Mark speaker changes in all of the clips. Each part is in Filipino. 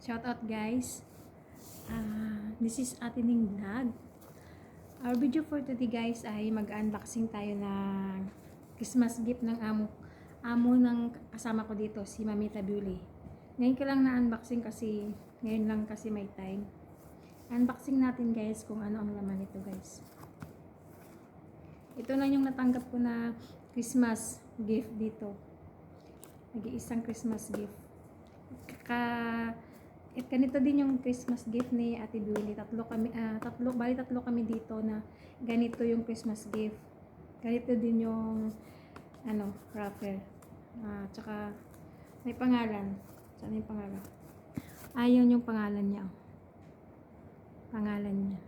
Speaker 1: Shout out guys. This is Atining Vlog. Our video for today guys ay mag-unboxing tayo ng Christmas gift ng amo ng kasama ko dito, si Mamita Bewley. Ngayon ko lang na-unboxing kasi ngayon lang kasi may time. Unboxing natin guys kung ano ang laman nito guys. Ito na yung natanggap ko na Christmas gift dito. Nag-iisang Christmas gift. Ganito din yung Christmas gift ni Ate Bewley. Tatlo kami dito na ganito yung Christmas gift. Ganito din yung wrapper. Tsaka may pangalan. Saan yung pangalan? Ayun yung pangalan niya. Pangalan niya.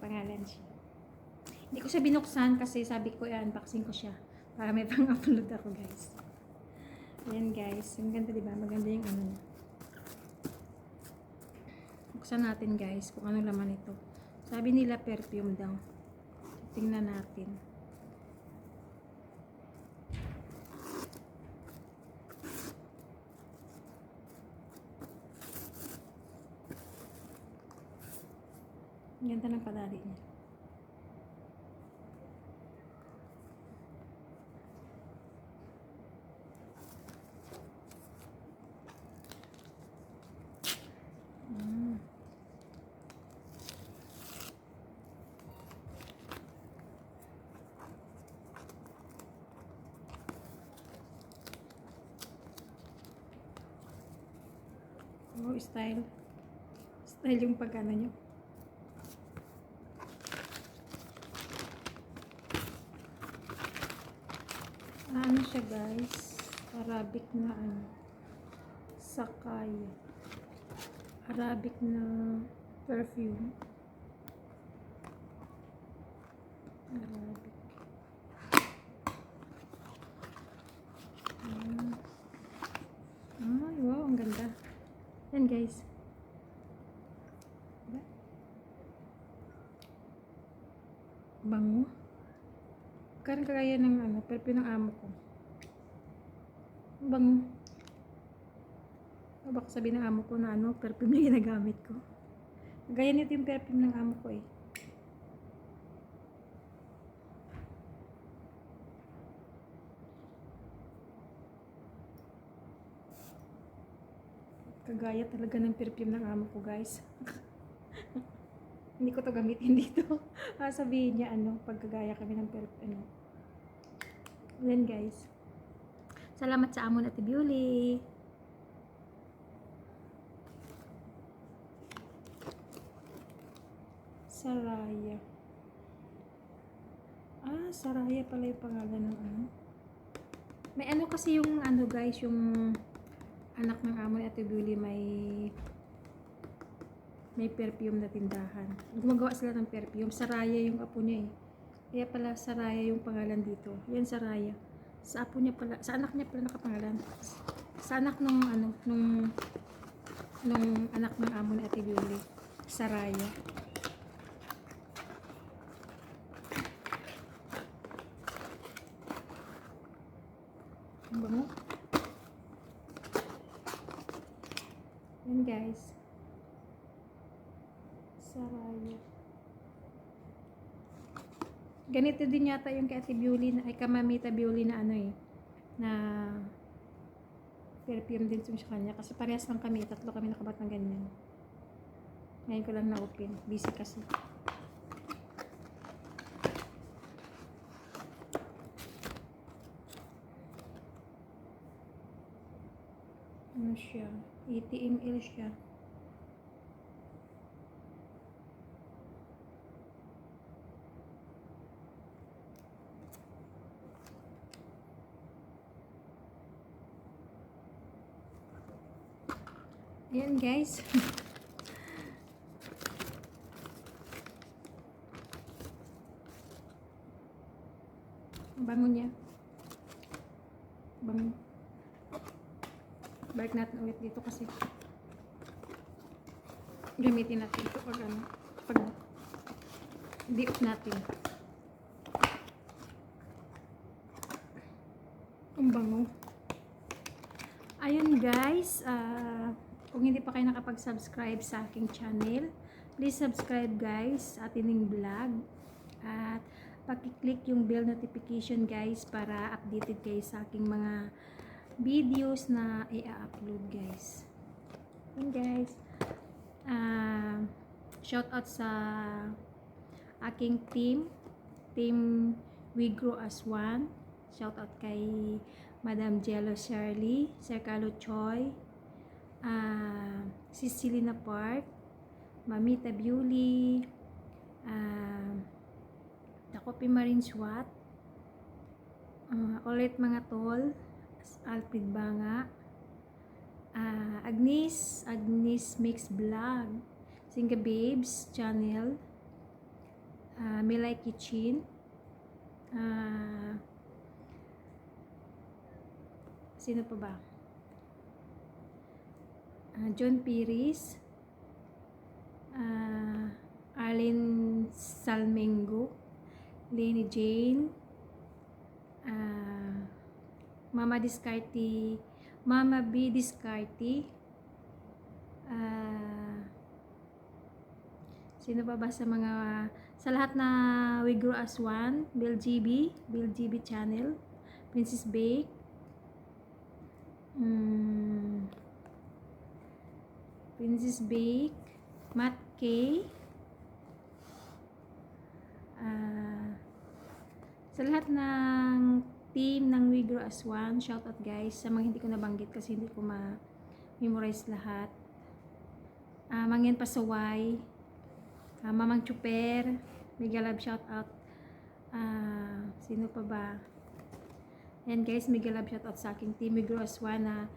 Speaker 1: Pangalan siya. Hindi ko siya binuksan kasi sabi ko i-unboxing ko siya para may pang-upload ako guys. Ayan guys, ang ganda diba? Maganda yung ano niya. Buksan natin guys kung ano laman ito. Sabi nila perfume daw. Tingnan natin. Ang ganda ng padali niya. Oh, style yung pagkano nyo. Ano siya guys, Arabic na sakay, Arabic na perfume, Arabic. Wow, ang ganda. Yan guys. Diba? Bango. Karang kagaya ng perfume ng amo ko. Bango. Baka sabihin ng amo ko na perfume na ginagamit ko. Gaya nito yung perfume ng amo ko eh. Kagaya talaga ng perfume ng amo ko guys. Hindi ko to gamitin dito. Sabihin niya pagkagaya kami ng perfume. Yan guys. Salamat sa amo na Ate Bewley. Saraya. Saraya pala yung pangalan ng May kasi yung guys, yung anak ng amo ni Ate Bewley may perfume na tindahan. Gumagawa sila ng perfume. Saraya yung apo niya eh. Kaya pala Saraya yung pangalan dito. Yan Saraya. Sa apo niya pala, sa anak niya pala nakapangalan. Sa anak nung anak ng amo ni Ate Bewley. Saraya. Ang bango. Yan guys. Saraya. Ganito din yata yung kay Ate Bewley kay Mamita Bewley na na perfume din sa kanya kasi parehas lang kami, tatlo kami nakabat ng ganyan. Ngayon ko lang na-open, busy kasi. Ano siya? 80 ml siya. Ayan guys. Bango niya. Bango. Balik natin ulit dito kasi gamitin natin ito pag di-off natin. Ang bango. Ayun guys, Kung hindi pa kayo nakapag-subscribe sa aking channel, please subscribe guys sa ating vlog. At paki-click yung bell notification guys para updated kayo sa aking mga videos na i-upload guys. Yun guys. Shout out sa aking team We Grow as One. Shout out kay Madam Jello Shirley, Sir Carlo Choi, si Selena Park, Mamita Bewley, Takopi Marine Swat, ulit mga tol, Alfred Banga, Agnes Mix Vlog, Singa Babes Channel, Milay Kitchen, sino pa ba? John Piris, Arlene Salmengo, Lenny Jane, Mama B. Discarti, sino pa ba sa lahat na We Grow as One, Bill GB Channel, Princess Bake, Matt K, sa lahat ng team ng We Grow as One, shout out guys. Sa mga hindi ko nabanggit kasi hindi ko ma-memorize lahat. Mangyan Pasaway, Mamang Chuper, mega love shout out. Sino pa ba? Ayan guys, mega love shout out sa aking team We Grow as One na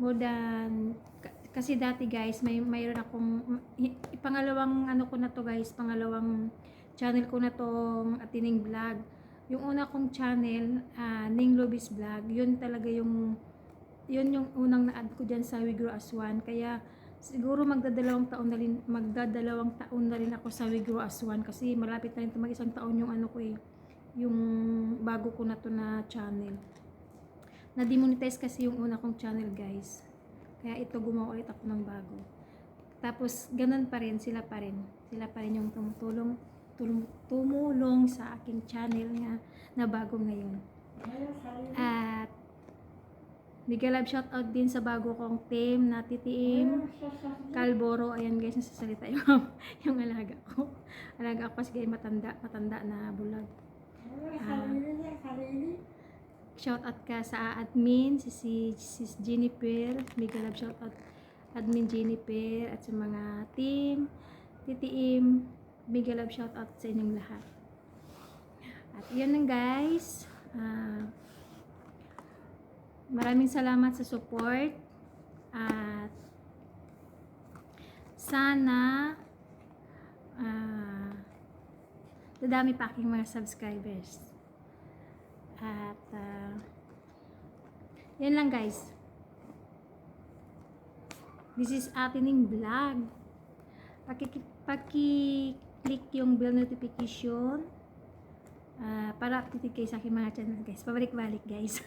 Speaker 1: more than, kasi dati guys, mayroon akong pangalawang ano ko na to guys, pangalawang channel ko na tong Atining Vlog. Yung una kong channel, Ning Lobis Vlog, yun talaga yung unang na-add ko dyan sa We Grow as One. Kaya siguro magdadalawang taon na rin ako sa We Grow as One kasi malapit na rin mag-isang taon yung ano ko yung bago ko na to na channel. Na-demonetize kasi yung una kong channel guys. Kaya ito gumawa ulit ako ng bago. Tapos ganun pa rin, sila pa rin yung tumulong sa aking channel na bago ngayon. At mega love shout out din sa bago kong team na Titiim Calboro. Ayan guys, nasasalita yung alaga ko. Alaga ko kasi matanda na bulag. Shout out ka sa admin, si Jennifer. Mega love shout out admin Jennifer at sa mga team Titiim. Mega love shout out sa inyong lahat. At yun lang guys. Maraming salamat sa support. At sana dadami pa aking mga subscribers. At yan lang guys. This is Atining Vlog. Paki-click yung bell notification para updated kayo sa aking mga channel guys. Pabalik-balik guys.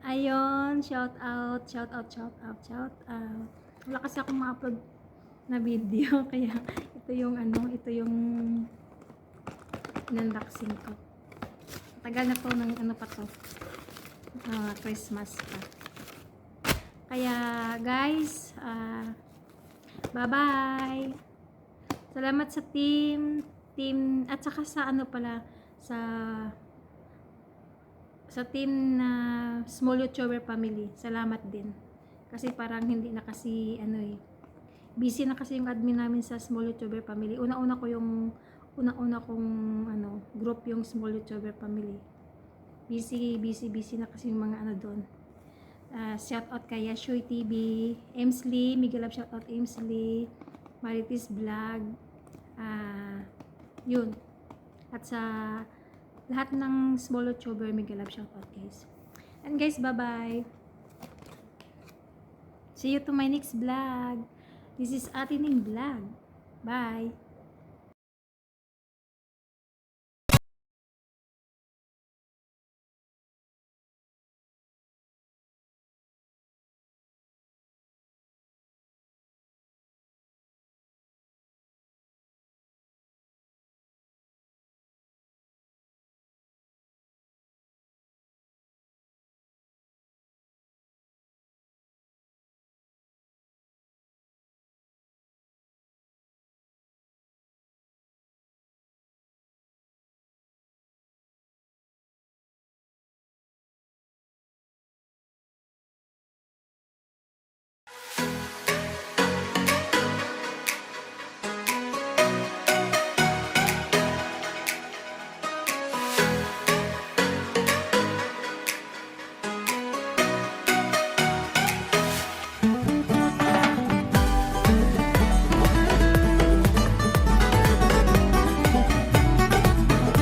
Speaker 1: Ayun, shout out. Wala kasi akong ma-upload na video kaya ito yung unboxing ko. Tagal na to ng ano pa to. Christmas pa. Kaya guys, bye-bye. Salamat sa team at saka sa ano pala sa team na Small YouTuber Family. Salamat din. Kasi parang hindi na kasi busy na kasi yung admin namin sa Small YouTuber Family. Una-una kong group yung Small YouTuber Family. Busy na kasi yung mga doon. Shout out kay Yashoy TV, Emsley, mega love shout out Emsley, Marites Vlog, yun. At sa lahat ng small YouTuber, mega love shout out guys. And guys, bye bye. See you to my next vlog. This is Atining Vlog. Bye.